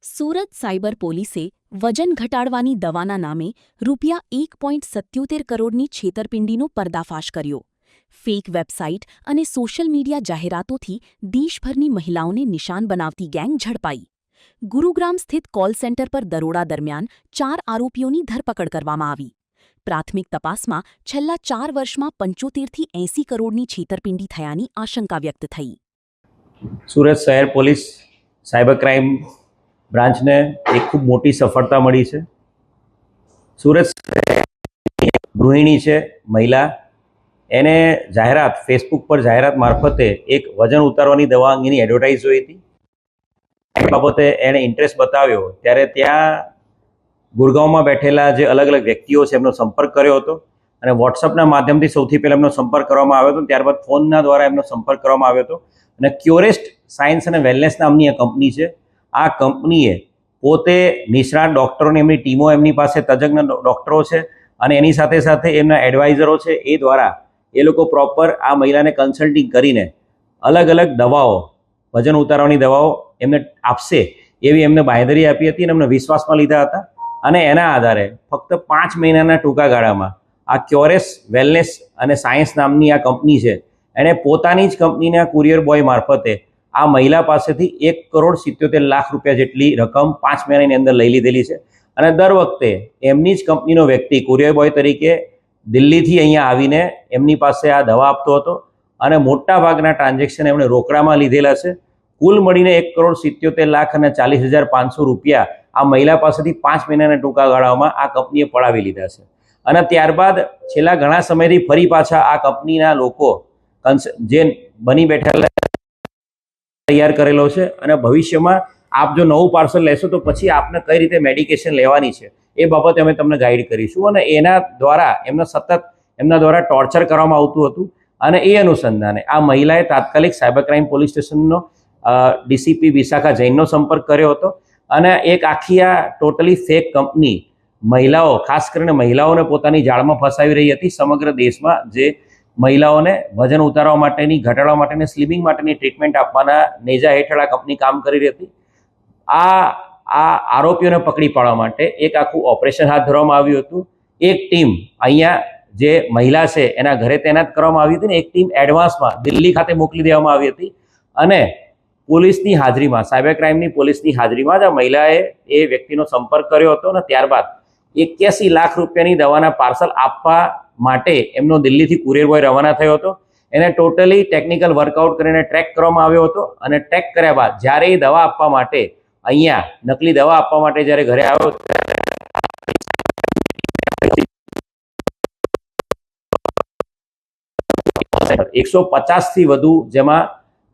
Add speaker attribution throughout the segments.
Speaker 1: Surat cyber પોલીસે વજન ઘટાડવાની દવાના નામે ₹1.77 કરોડની છેતરપિંડીનો પર્દાફાશ કર્યો. ફેક વેબસાઇટ અને સોશિયલ મીડિયા જાહેરાતોથી દેશભરની મહિલાઓને નિશાન બનાવતી ગેંગ ઝડપાઈ. ગુરુગ્રામ સ્થિત કોલ સેન્ટર પર દરોડા દરમિયાન 4 આરોપીઓની ધરપકડ કરવામાં આવી. પ્રાથમિક તપાસમાં છેલ્લા 4 વર્ષમાં 75થી 80 કરોડની છેતરપિંડી થયાની આશંકા વ્યક્ત થઈ.
Speaker 2: સુરત શહેર પોલીસ સાયબર ક્રાઇમ બ્રાન્ચને એક ખૂબ મોટી સફળતા મળી છે. સુરત ગૃહિણી છે મહિલા, એને જાહેરાત ફેસબુક પર જાહેરાત મારફતે એક વજન ઉતારવાની દવા અંગેની એડવર્ટાઇઝ જોઈ હતી. એ બાબતે એણે ઇન્ટરેસ્ટ બતાવ્યો ત્યારે ત્યાં ગુરગાંવમાં બેઠેલા જે અલગ અલગ વ્યક્તિઓ છે એમનો સંપર્ક કર્યો હતો અને વોટ્સઅપના માધ્યમથી સૌથી પહેલાં એમનો સંપર્ક કરવામાં આવ્યો હતો. ત્યારબાદ ફોનના દ્વારા એમનો સંપર્ક કરવામાં આવ્યો હતો અને ક્યોરેસ્ટ સાયન્સ અને વેલનેસ નામની આ કંપની છે. આ કંપનીએ પોતે નિષ્ણાત ડૉક્ટરોની એમની ટીમો એમની પાસે તજજ્ઞ ડૉક્ટરો છે અને એની સાથે સાથે એમના એડવાઇઝરો છે. એ દ્વારા એ લોકો પ્રોપર આ મહિલાને કન્સલ્ટિંગ કરીને અલગ અલગ દવાઓ, વજન ઉતારવાની દવાઓ એમને આપશે એવી એમને બાંહેધરી આપી હતી અને એમને વિશ્વાસમાં લીધા હતા. અને એના આધારે ફક્ત 5 મહિનાના ટૂંકા ગાળામાં આ ક્યોરેસ વેલનેસ અને સાયન્સ નામની આ કંપની છે એણે પોતાની જ કંપનીના કુરિયર બોય મારફતે આ મહિલા પાસેથી ₹1.77 કરોડ જેટલી રકમ 5 મહિનાની અંદર લઈ લીધેલી છે. અને દર વખતે એમની જ કંપનીનો વ્યક્તિ કુરિયર બોય તરીકે દિલ્હીથી અહીંયા આવીને એમની પાસે આ દવા આપતો હતો અને મોટા ભાગના ટ્રાન્ઝેક્શન એમણે રોકડામાં લીધેલા છે. કુલ મળીને ₹1,70,40,500 આ મહિલા પાસેથી 5 મહિનાના ટૂંકા ગાળામાં આ કંપનીએ પડાવી લીધા છે. અને ત્યારબાદ છેલ્લા ઘણા સમયથી ફરી પાછા આ કંપનીના લોકો જે બની બેઠેલા તૈયાર કરેલો છે અને ભવિષ્યમાં આપ જો નવું પાર્સલ લેશો તો પછી આપને કઈ રીતે મેડિકેશન લેવાની છે એ બાબતે અમે તમને ગાઈડ કરીશું. અને એના દ્વારા એમના દ્વારા ટોર્ચર કરવામાં આવતું હતું અને એ અનુસંધાને આ મહિલાએ તાત્કાલિક સાયબર ક્રાઇમ પોલીસ સ્ટેશનનો ડીસીપી વિશાખા જૈનનો સંપર્ક કર્યો હતો અને એક આખી આ ટોટલી ફેક કંપની મહિલાઓ, ખાસ કરીને મહિલાઓને પોતાની જાળમાં ફસાવી રહી હતી. સમગ્ર દેશમાં જે મહિલાઓને વજન ઉતારવા માટેની, ઘટાડવા માટેની, સ્લિમિંગ માટેની ટ્રીટમેન્ટ આપવાના નેજા હેઠળ આ કંપની કામ કરી રહી હતી. આ આરોપીઓને પકડી પાડવા માટે એક આખું ઓપરેશન હાથ ધરવામાં આવ્યું હતું. એક ટીમ અહીંયા જે મહિલા છે એના ઘરે તૈનાત કરવામાં આવી હતી ને એક ટીમ એડવાન્સમાં દિલ્હી ખાતે મોકલી દેવામાં આવી હતી. અને પોલીસની હાજરીમાં, સાયબર ક્રાઇમની પોલીસની હાજરીમાં જ આ મહિલાએ એ વ્યક્તિનો સંપર્ક કર્યો હતો અને ત્યારબાદ ₹81 લાખ દવાના પાર્સલ આપવા માટે એમનો દિલ્હીથી કુરિયર બોય રવાના થયો હતો. એને ટોટલી ટેકનિકલ વર્કઆઉટ કરીને ટ્રેક કરવામાં આવ્યો હતો અને ટ્રેક કર્યા બાદ જ્યારે એ દવા આપવા માટે અહીંયા નકલી દવા આપવા માટે જ્યારે ઘરે આવ્યો 150થી વધુ જેમાં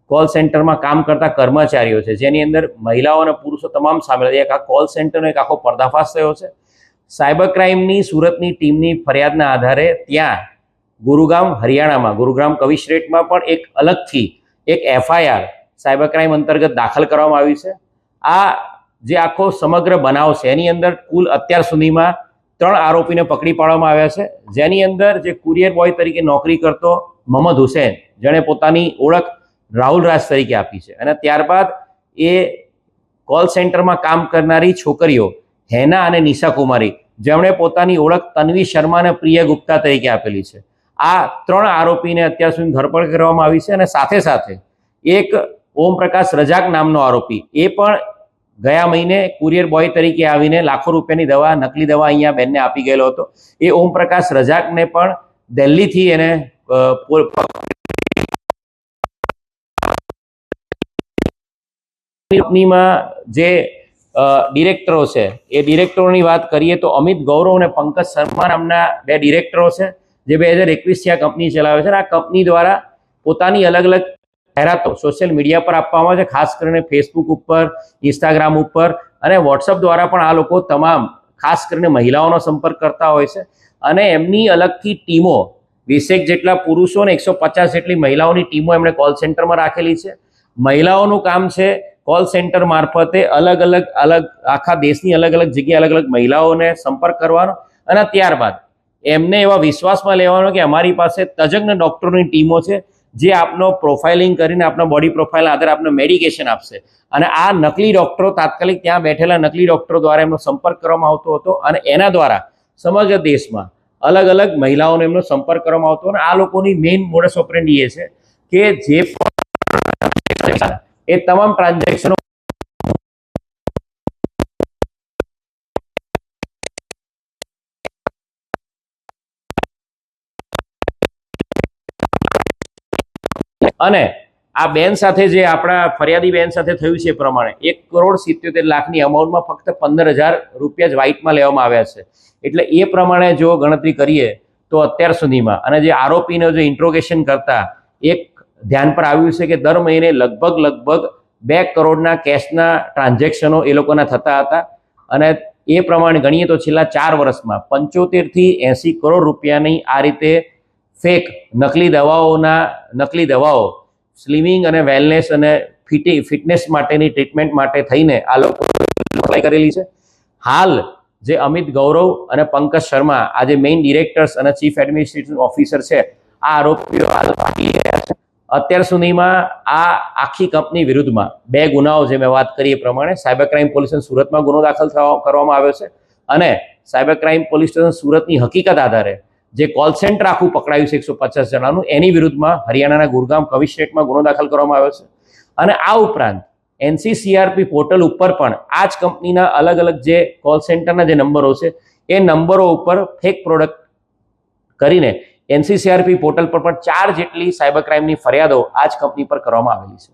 Speaker 2: કોલ સેન્ટરમાં કામ કરતા કર્મચારીઓ છે, જેની અંદર મહિલાઓ અને પુરુષો તમામ સામેલ. એક આ કોલ સેન્ટરનો એક આખો પર્દાફાશ થયો છે. સાયબર ક્રાઇમની સુરતની ટીમની ફરિયાદના આધારે ત્યાં ગુરુગ્રામ, હરિયાણામાં ગુરુગ્રામ કમિશનરેટમાં પણ એક અલગથી એક FIR સાયબર ક્રાઇમ અંતર્ગત દાખલ કરવામાં આવી છે. આ જે આખો સમગ્ર બનાવ છે એની અંદર કુલ અત્યાર સુધીમાં 3 આરોપીને પકડી પાડવામાં આવ્યા છે, જેની અંદર જે કુરિયર બોય તરીકે નોકરી કરતો મોહમ્મદ હુસૈન, જેણે પોતાની ઓળખ રાહુલ રાજ તરીકે આપી છે, અને ત્યારબાદ એ કોલ સેન્ટરમાં કામ કરનારી છોકરીઓ હેના અને નિશા કુમારી, જેમણે પોતાની ઓળખ તન્વી શર્મા અને પ્રિયા ગુપ્તા તરીકે આપેલી છે. આ 3 આરોપીને અત્યાર સુધી ધરપકડ કરવામાં આવી છે. અને સાથે સાથે એક ઓમપ્રકાશ રજાક નામનો આરોપી, એ પણ ગયા મહિને કુરિયર બોય તરીકે આવીને લાખો રૂપિયાની દવા, નકલી દવા અહીંયા બેનને આપી ગયેલો હતો. એ ઓમપ્રકાશ રજાકને પણ દિલ્હીથી એને કંપનીમાં જે ડિરેક્ટરો છે એ ડિરેક્ટરોની વાત કરીએ તો અમિત ગૌરવ અને પંકજ શર્મા નામના 2 ડિરેક્ટરો છે, જે 2021થી આ કંપની ચલાવે છે. આ કંપની દ્વારા પોતાની અલગ અલગ જાહેરાતો સોશિયલ મીડિયા પર આપવામાં આવે છે, ખાસ કરીને ફેસબુક ઉપર, ઇન્સ્ટાગ્રામ ઉપર અને વોટ્સઅપ દ્વારા પણ આ લોકો તમામ ખાસ કરીને મહિલાઓનો સંપર્ક કરતા હોય છે. અને એમની અલગથી ટીમો 20 જેટલા પુરુષો અને 150 જેટલી મહિલાઓની ટીમો એમણે કોલ સેન્ટરમાં રાખેલી છે. મહિલાઓનું કામ છે કોલ સેન્ટર મારફતે અલગ અલગ આખા દેશની અલગ અલગ જગ્યાએ અલગ અલગ મહિલાઓને સંપર્ક કરવાનો અને ત્યારબાદ એમને એવા વિશ્વાસમાં લેવાનો કે અમારી પાસે તજજ્ઞ ડૉક્ટરોની ટીમો છે, જે આપનો પ્રોફાઇલિંગ કરીને આપના બોડી પ્રોફાઇલના આધારે આપને મેડિકેશન આપશે. અને આ નકલી ડૉક્ટરો તાત્કાલિક ત્યાં બેઠેલા નકલી ડૉક્ટરો દ્વારા એમનો સંપર્ક કરવામાં આવતો હતો અને એના દ્વારા સમગ્ર દેશમાં અલગ અલગ મહિલાઓનો એમનો સંપર્ક કરવામાં આવતો. અને આ લોકોની મેઇન મોડસ ઓપરેન્ડી એ છે કે જે એ તમામ ટ્રાન્ઝેક્શનો અને આ બેન સાથે જે આપણા ફરિયાદી બેન સાથે થયું છે એ પ્રમાણે 1,77,00,000ની અમાઉન્ટમાં ફક્ત 15,000 રૂપિયા જ વ્હાઇટમાં લેવામાં આવ્યા છે. એટલે એ પ્રમાણે જો ગણતરી કરીએ તો અત્યાર સુધીમાં અને જે આરોપીને જે ઇન્ટ્રોગેશન કરતા એક ધ્યાન પર આવ્યું છે કે દર મહિને લગભગ 2 કરોડના કેશના ટ્રાન્ઝેક્શનો એ લોકોના થતા હતા. અને એ પ્રમાણે ગણીએ તો છેલ્લા 4 વર્ષમાં 75 થી 80 કરોડ રૂપિયાની આ રીતે ફેક નકલી દવાઓ સ્લિમિંગ અને વેલનેસ અને ફિટનેસ માટેની ટ્રીટમેન્ટ માટે થઈને આ લોકો એપ્લાય કરેલી છે. હાલ જે અમિત ગૌરવ અને પંકજ શર્મા આ જે મેઇન ડિરેક્ટર્સ અને ચીફ એડમિનિસ્ટ્રેશન ઓફિસર છે, આ આરોપીઓ હાલ ભાગી રહ્યા છે. અત્યાર સુધીમાં આ આખી કંપની વિરુદ્ધમાં 2 ગુનાઓ જે મેં વાત કરી એ પ્રમાણે સાયબર ક્રાઇમ પોલીસ સ્ટેશન સુરતમાં ગુનો દાખલ કરવામાં આવ્યો છે. અને સાયબર ક્રાઇમ પોલીસ સ્ટેશન સુરતની હકીકત આધારે જે કોલ સેન્ટર આખું પકડાયું છે 150 જણાનું, એની વિરુદ્ધમાં હરિયાણાના ગુરગામ કમિશનરેટમાં ગુનો દાખલ કરવામાં આવ્યો છે. અને આ ઉપરાંત NCCRP પોર્ટલ ઉપર પણ આ જ કંપનીના અલગ અલગ જે કોલ સેન્ટરના જે નંબરો છે એ નંબરો ઉપર ફેક પ્રોડક્ટ કરીને NCCRP પોર્ટલ પર પણ 4 જેટલી સાયબર ક્રાઇમની ફરિયાદો આ જ કંપની પર કરવામાં આવેલી છે.